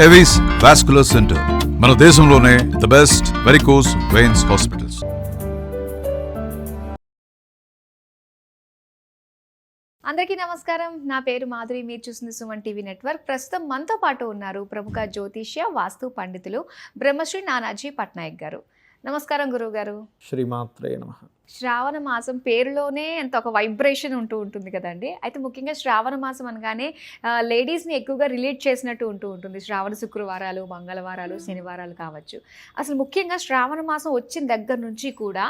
Avis vascular centre మన దేశంలోనే the best varicose veins hospitals. అందరికీ నమస్కారం. నా పేరు మాధురి. మీరు చూస్తుంది సుమన్ టీవీ నెట్వర్క్. ప్రస్తుతం మనతో పాటు ఉన్నారు ప్రముఖ జ్యోతిష్య వాస్తు పండితులు బ్రహ్మశ్రీ నానాజీ పట్నాయక్ గారు. నమస్కారం గురువు గారు. శ్రీమాత్రే నమః. శ్రావణ మాసం పేరులోనే ఎంత ఒక వైబ్రేషన్ ఉంటుంది కదండి. అయితే ముఖ్యంగా శ్రావణ మాసం అనగానే లేడీస్ని ఎక్కువగా రిలేట్ చేసినట్టు ఉంటుంది. శ్రావణ శుక్రవారాలు, మంగళవారాలు, శనివారాలు కావచ్చు. అసలు ముఖ్యంగా శ్రావణ మాసం వచ్చిన దగ్గర నుంచి కూడా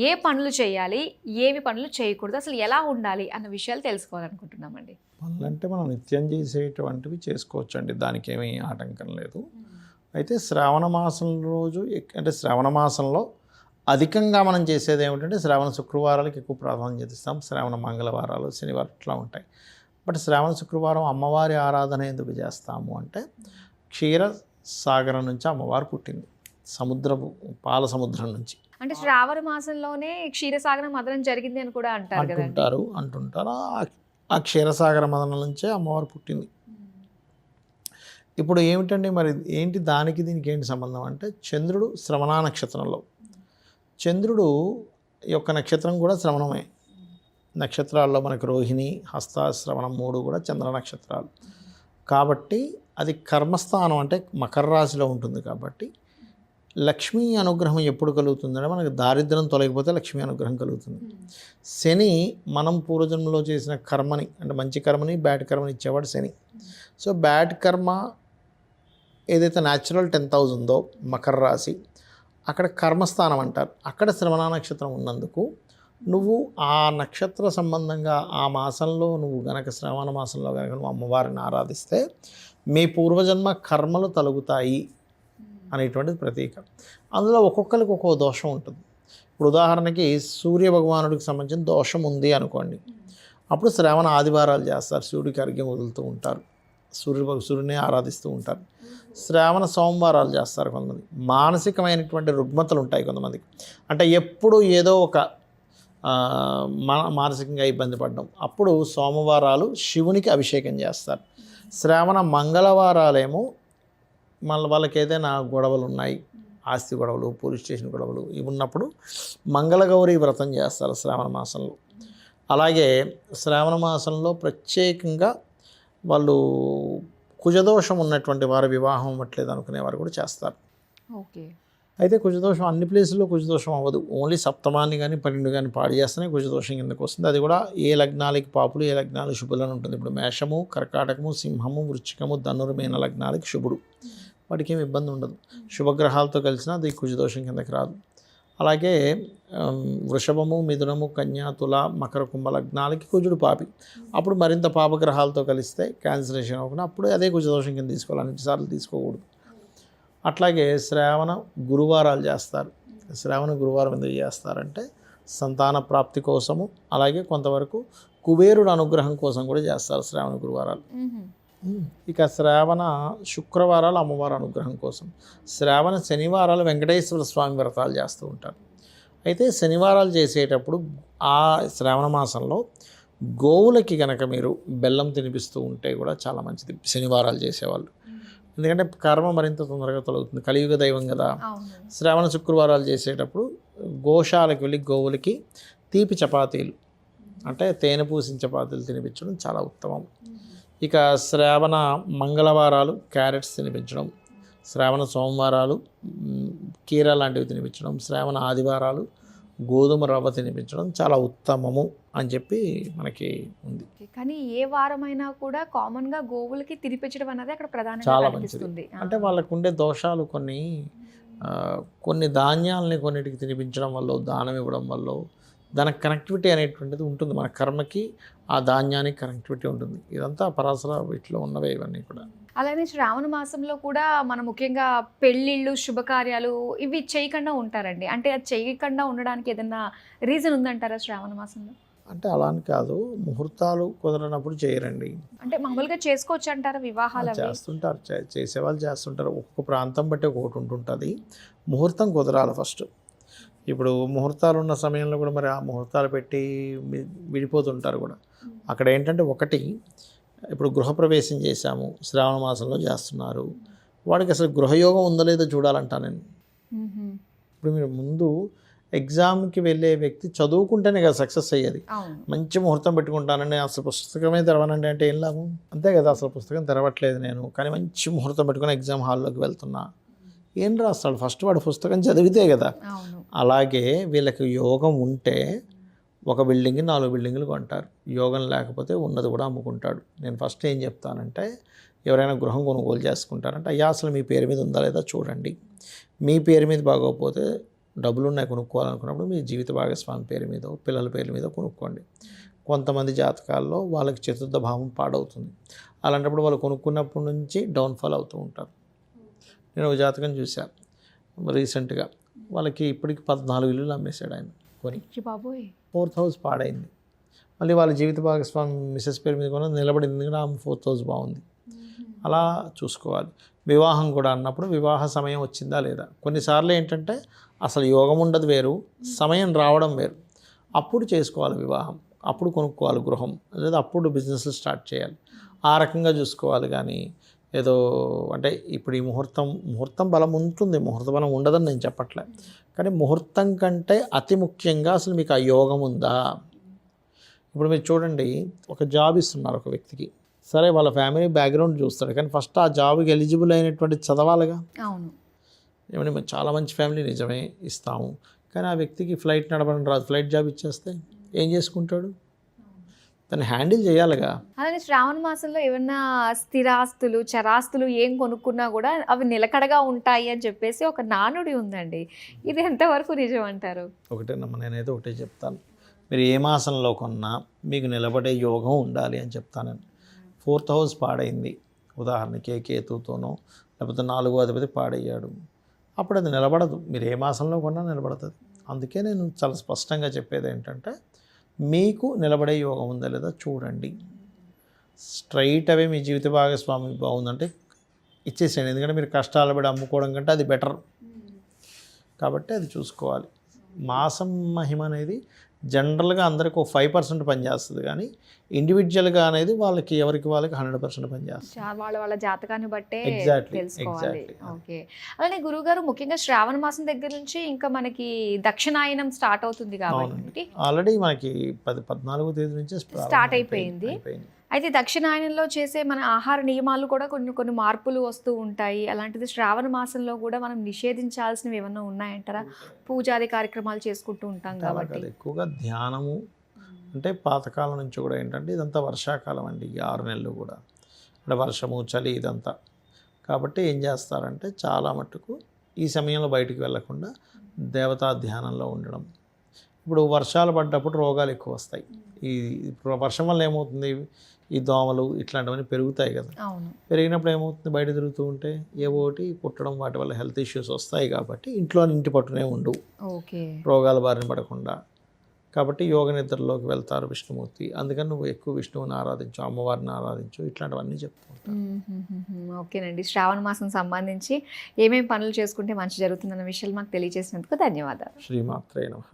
ఏ పనులు చేయాలి, ఏవి పనులు చేయకూడదు, అసలు ఎలా ఉండాలి అన్న విషయాలు తెలుసుకోవాలనుకుంటున్నామండి. పనులు అంటే మనం నిత్యం చేసేటువంటివి చేసుకోవచ్చండి, దానికి ఏమీ ఆటంకం లేదు. అయితే శ్రావణ మాసం రోజు అంటే శ్రావణ మాసంలో అధికంగా మనం చేసేది ఏమిటంటే శ్రావణ శుక్రవారాలకు ఎక్కువ ప్రాధాన్యత ఇస్తాం. శ్రావణ మంగళవారాలు, శనివారం ఇట్లా ఉంటాయి. బట్ శ్రావణ శుక్రవారం అమ్మవారి ఆరాధన ఎందుకు చేస్తాము అంటే క్షీరసాగరం నుంచి అమ్మవారు పుట్టింది, పాల సముద్రం నుంచి. అంటే శ్రావణ మాసంలోనే క్షీరసాగరం మదనం జరిగింది అని కూడా అంటుంటారు. ఆ క్షీరసాగర మదనం నుంచే అమ్మవారు పుట్టింది. ఇప్పుడు ఏమిటండి మరి ఏంటి దీనికి ఏంటి సంబంధం అంటే చంద్రుడు శ్రవణ నక్షత్రంలో, చంద్రుడు యొక్క నక్షత్రం కూడా శ్రవణమే. నక్షత్రాల్లో మనకు రోహిణి, హస్త, శ్రవణం 3 కూడా చంద్ర నక్షత్రాలు కాబట్టి అది కర్మస్థానం అంటే మకర రాశిలో ఉంటుంది. కాబట్టి లక్ష్మీ అనుగ్రహం ఎప్పుడు కలుగుతుందంటే మనకు దారిద్ర్యం తొలగిపోతే లక్ష్మీ అనుగ్రహం కలుగుతుంది. శని మనం పూర్వజన్మలో చేసిన కర్మని అంటే మంచి కర్మని బ్యాడ్ కర్మని ఇచ్చేవాడు శని. సో బ్యాడ్ కర్మ ఏదైతే న్యాచురల్ 10th హౌస్ ఉందో మకర రాశి, అక్కడ కర్మస్థానం అంటారు. అక్కడ శ్రవణ నక్షత్రం ఉన్నందుకు నువ్వు ఆ నక్షత్ర సంబంధంగా ఆ మాసంలో నువ్వు గనక శ్రావణ మాసంలో కనుక నువ్వు అమ్మవారిని ఆరాధిస్తే మీ పూర్వజన్మ కర్మలు తొలగుతాయి అనేటువంటిది ప్రతీక. అందులో ఒక్కొక్కరికి ఒక్కొక్క దోషం ఉంటుంది. ఇప్పుడు ఉదాహరణకి సూర్య భగవానుడికి సంబంధించిన దోషం ఉంది అనుకోండి, అప్పుడు శ్రావణ ఆదివారాలు చేస్తారు, సూర్యుడికి అర్ఘ్యం వదులుతూ ఉంటారు, సూర్యుని ఆరాధిస్తూ ఉంటారు. శ్రావణ సోమవారాలు చేస్తారు కొంతమంది. మానసికమైనటువంటి రుగ్మతలు ఉంటాయి కొంతమందికి, అంటే ఎప్పుడు ఏదో ఒక మానసికంగా ఇబ్బంది పడడం, అప్పుడు సోమవారాలు శివునికి అభిషేకం చేస్తారు. శ్రావణ మంగళవారాలేమో మళ్ళీ వాళ్ళకి ఏదైనా గొడవలు ఉన్నాయి, ఆస్తి గొడవలు, పోలీస్ స్టేషన్ గొడవలు ఇవి ఉన్నప్పుడు మంగళగౌరి వ్రతం చేస్తారు శ్రావణ మాసంలో. అలాగే శ్రావణ మాసంలో ప్రత్యేకంగా వాళ్ళు కుజదోషం ఉన్నటువంటి వారు వివాహం అవ్వట్లేదు అనుకునేవారు కూడా చేస్తారు. ఓకే. అయితే కుజదోషం అన్ని ప్లేసుల్లో కుజదోషం అవ్వదు. ఓన్లీ సప్తమాన్ని కానీ 12 కానీ పాడు చేస్తేనే కుజదోషం కిందకు వస్తుంది. అది కూడా ఏ లగ్నాలకి పాపులు, ఏ లగ్నాలు శుభులని ఉంటుంది. ఇప్పుడు మేషము, కర్కాటకము, సింహము, వృశ్చికము, ధనుర్మీన లగ్నాలకి శుభుడు, వాటికి ఏమి ఇబ్బంది ఉండదు. శుభగ్రహాలతో కలిసినా అది కుజదోషం కిందకి రాదు. అలాగే వృషభము, మిథునము, కన్యా, తుల, మకర, కుంభ లగ్నాలకి కుజుడు పాపి, అప్పుడు మరింత పాపగ్రహాలతో కలిస్తే క్యాన్సలేషన్ అవ్వకుండా అప్పుడు అదే కుజదోషం కింద తీసుకోవాలి, అన్నిసార్లు తీసుకోకూడదు. అట్లాగే శ్రావణ గురువారాలు చేస్తారు. శ్రావణ గురువారం ఎందుకు చేస్తారంటే సంతాన ప్రాప్తి కోసము, అలాగే కొంతవరకు కుబేరుడు అనుగ్రహం కోసం కూడా చేస్తారు శ్రావణ గురువారాలు. ఇక శ్రావణ శుక్రవారాలు అమ్మవారి అనుగ్రహం కోసం, శ్రావణ శనివారాలు వెంకటేశ్వర స్వామి వ్రతాలు చేస్తూ ఉంటారు. అయితే శనివారాలు చేసేటప్పుడు ఆ శ్రావణ మాసంలో గోవులకి కనుక మీరు బెల్లం తినిపిస్తూ ఉంటే కూడా చాలా మంచిది శనివారాలు చేసేవాళ్ళు. ఎందుకంటే కర్మ మరింత తొందరగా తొలగుతుంది, కలియుగ దైవం కదా. శ్రావణ శుక్రవారాలు చేసేటప్పుడు గోశాలకు వెళ్ళి గోవులకి తీపి చపాతీలు అంటే తేనె పూసిన చపాతీలు తినిపించడం చాలా ఉత్తమం. ఇక శ్రావణ మంగళవారాలు క్యారెట్స్ తినిపించడం, శ్రావణ సోమవారాలు కీర లాంటివి తినిపించడం, శ్రావణ ఆదివారాలు గోధుమ రవ్వ తినిపించడం చాలా ఉత్తమము అని చెప్పి మనకి ఉంది. కానీ ఏ వారమైనా కూడా కామన్గా గోవులకి తినిపించడం అనేది అక్కడ ప్రధానంగా చాలా మంచిది. అంటే వాళ్ళకు ఉండే దోషాలు కొన్ని ధాన్యాలని కొన్నిటికి తినిపించడం వల్ల, దానం ఇవ్వడం వల్ల దానికి కనెక్టివిటీ అనేటువంటిది ఉంటుంది. మన కర్మకి ఆ ధాన్యానికి కనెక్టివిటీ ఉంటుంది. ఇదంతా పరాశర వీటిలో ఉన్నవే ఇవన్నీ కూడా. అలానే శ్రావణ మాసంలో కూడా మనం ముఖ్యంగా పెళ్ళిళ్ళు, శుభకార్యాలు ఇవి చేయకుండా ఉంటారండి. అంటే అది చేయకుండా ఉండడానికి ఏదైనా రీజన్ ఉందంటారా శ్రావణ మాసంలో? అంటే అలా అని కాదు, ముహూర్తాలు కుదరనప్పుడు చేయరండి. అంటే మామూలుగా చేసుకోవచ్చు అంటారా వివాహాలు? చేస్తుంటారు, చేసేవాళ్ళు చేస్తుంటారు. ఒక్కొక్క ప్రాంతం బట్టి ఒకటి ఉంటుంటుంది. ముహూర్తం కుదరాలి ఫస్ట్. ఇప్పుడు ముహూర్తాలు ఉన్న సమయంలో కూడా మరి ఆ ముహూర్తాలు పెట్టి విడిపోతుంటారు కూడా. అక్కడ ఏంటంటే ఒకటి ఇప్పుడు గృహప్రవేశం చేశాము, శ్రావణ మాసంలో చేస్తున్నారు, వాడికి అసలు గృహయోగం ఉందో లేదో చూడాలంటా నేను. మ్మ్. ఇప్పుడు మీరు ముందు ఎగ్జామ్కి వెళ్ళే వ్యక్తి చదువుకుంటేనే కదా సక్సెస్ అయ్యేది. అవును. మంచి ముహూర్తం పెట్టుకుంటానండి, అసలు పుస్తకమే తెరవనండి అంటే ఏం లాభం? అంతే కదా, అసలు పుస్తకం తెరవట్లేదు నేను, కానీ మంచి ముహూర్తం పెట్టుకుని ఎగ్జామ్ హాల్లోకి వెళ్తున్నా, ఏం రాస్తాడు? ఫస్ట్ వాడు పుస్తకం చదివితే కదా. అవును. అలాగే వీళ్ళకి యోగం ఉంటే ఒక బిల్డింగ్ 4 బిల్డింగులు కొంటారు, యోగం లేకపోతే ఉన్నది కూడా అమ్ముకుంటాడు. నేను ఫస్ట్ ఏం చెప్తానంటే, ఎవరైనా గృహం కొనుగోలు చేసుకుంటారంటే, అయ్యా అసలు మీ పేరు మీద ఉందా లేదా చూడండి. మీ పేరు మీద బాగోకపోతే, డబ్బులు ఉన్నాయి కొనుక్కోవాలనుకున్నప్పుడు మీ జీవిత భాగస్వామి పేరు మీద, పిల్లల పేర్ల మీద కొనుక్కోండి. కొంతమంది జాతకాల్లో వాళ్ళకి చతుర్థ భావం పాడవుతుంది, అలాంటప్పుడు వాళ్ళు కొనుక్కున్నప్పటి నుంచి డౌన్ఫాల్ అవుతూ ఉంటారు. నేను ఒక జాతకం చూశాను రీసెంట్గా, వాళ్ళకి ఇప్పటికి 14 ఇల్లులు అమ్మేశాడు ఆయన కొని. బాబోయ్. 4th హౌస్ పాడైంది. మళ్ళీ వాళ్ళ జీవిత భాగస్వామి మిసెస్ పేరు మీద కూడా నిలబడింది కూడా, ఆమె 4th హౌస్ బాగుంది. అలా చూసుకోవాలి. వివాహం కూడా అన్నప్పుడు వివాహ సమయం వచ్చిందా లేదా. కొన్నిసార్లు ఏంటంటే అసలు యోగం ఉండదు వేరు, సమయం రావడం వేరు. అప్పుడు చేసుకోవాలి వివాహం, అప్పుడు కొనుక్కోవాలి గృహం, లేదా అప్పుడు బిజినెస్లు స్టార్ట్ చేయాలి. ఆ రకంగా చూసుకోవాలి. కానీ ఏదో అంటే ఇప్పుడు ఈ ముహూర్తం బలం ఉంటుంది, ముహూర్త బలం ఉండదని నేను చెప్పట్లే, కానీ ముహూర్తం కంటే అతి ముఖ్యంగా అసలు మీకు ఆ యోగం ఉందా. ఇప్పుడు మీరు చూడండి, ఒక జాబ్ ఇస్తున్నారు ఒక వ్యక్తికి, సరే వాళ్ళ ఫ్యామిలీ బ్యాక్గ్రౌండ్ చూస్తాడు, కానీ ఫస్ట్ ఆ జాబ్కి ఎలిజిబుల్ అయినటువంటి చదవాలిగా. అవును. ఏమంటే మేము చాలా మంచి ఫ్యామిలీ నిజమే ఇస్తాము, కానీ ఆ వ్యక్తికి ఫ్లైట్ నడపడం రాదు, ఫ్లైట్ జాబ్ ఇచ్చేస్తే ఏం చేసుకుంటాడు? దాన్ని హ్యాండిల్ చేయాలిగా. అలానే శ్రావణ మాసంలో ఏమన్నా స్థిరాస్తులు చరాస్తులు ఏం కొనుక్కున్నా కూడా అవి నిలకడగా ఉంటాయి అని చెప్పేసి ఒక నానుడి ఉందండి. ఇది ఎంతవరకు నిజం అంటారు? ఒకటేనమ్మా, నేనైతే ఒకటే చెప్తాను, మీరు ఏ మాసంలో కొన్నా మీకు నిలబడే యోగం ఉండాలి అని చెప్తాను. 4th హౌస్ పాడైంది ఉదాహరణకి, కేతుతోనో లేకపోతే 4వ అధిపతి పాడయ్యాడు, అప్పుడు అది నిలబడదు. మీరు ఏ మాసంలో కొన్నా నిలబడుతుంది. అందుకే నేను చాలా స్పష్టంగా చెప్పేది ఏంటంటే, మీకు నిలబడే యోగం ఉందా లేదా చూడండి. స్ట్రైట్ అవే మీ జీవిత భాగస్వామి బాగుందంటే ఇచ్చేసేయండి, ఎందుకంటే మీరు కష్టాలు పడి అమ్ముకోవడం కంటే అది బెటర్. కాబట్టి అది చూసుకోవాలి. మాసం మహిమ అనేది జనరల్గా అందరికి ఒక 5% పనిచేస్తుంది, కానీ ఇండివిజువల్గా అనేది వాళ్ళకి ఎవరికి వాళ్ళకి 100% పనిచేస్తుంది. వాళ్ళ జాతకాన్ని బట్టే Exactly, తెలుసుకోవాలి. exactly. ఓకే. అలానే గురువుగారు ముఖ్యంగా శ్రావణ మాసం దగ్గర నుంచి ఇంకా మనకి దక్షిణాయనం స్టార్ట్ అవుతుంది కాబట్టి ఆల్రెడీ మనకి 14వ తేదీ నుంచి స్టార్ట్ అయిపోయింది. అయితే దక్షిణాయనంలో చేసే మన ఆహార నియమాలు కూడా కొన్ని మార్పులు వస్తూ ఉంటాయి. అలాంటిది శ్రావణ మాసంలో కూడా మనం నిషేధించాల్సినవి ఏమన్నా ఉన్నాయంటారా? పూజాది కార్యక్రమాలు చేసుకుంటూ ఉంటాం కాబట్టి ఎక్కువగా ధ్యానము అంటే పాతకాలం నుంచి కూడా ఏంటంటే ఇదంతా వర్షాకాలం అండి, ఈ 6 నెలలు కూడా అంటే వర్షము చలి ఇదంతా. కాబట్టి ఏం చేస్తారంటే చాలా మట్టుకు ఈ సమయంలో బయటికి వెళ్ళకుండా దేవతా ధ్యానంలో ఉండడం. ఇప్పుడు వర్షాలు పడ్డప్పుడు రోగాలు ఎక్కువ వస్తాయి. ఇప్పుడు వర్షం వల్ల ఏమవుతుంది, ఈ దోమలు ఇట్లాంటివన్నీ పెరుగుతాయి కదా. పెరిగినప్పుడు ఏమవుతుంది, బయట తిరుగుతూ ఉంటే ఏవోటి పుట్టడం, వాటి వల్ల హెల్త్ ఇష్యూస్ వస్తాయి. కాబట్టి ఇంటి పట్టునే ఉండు, రోగాల బారిన పడకుండా. కాబట్టి యోగ నిద్రలోకి వెళ్తారు విష్ణుమూర్తి, అందుకని నువ్వు ఎక్కువ విష్ణువుని ఆరాధించు, అమ్మవారిని ఆరాధించు, ఇట్లాంటివన్నీ చెప్తూ ఉంటాను. ఓకేనండి. శ్రావణ మాసం సంబంధించి ఏమేమి పనులు చేసుకుంటే మంచి జరుగుతుందన్న విషయాలు మాకు తెలియజేసినందుకు ధన్యవాదాలు. శ్రీమాత్రే నమః.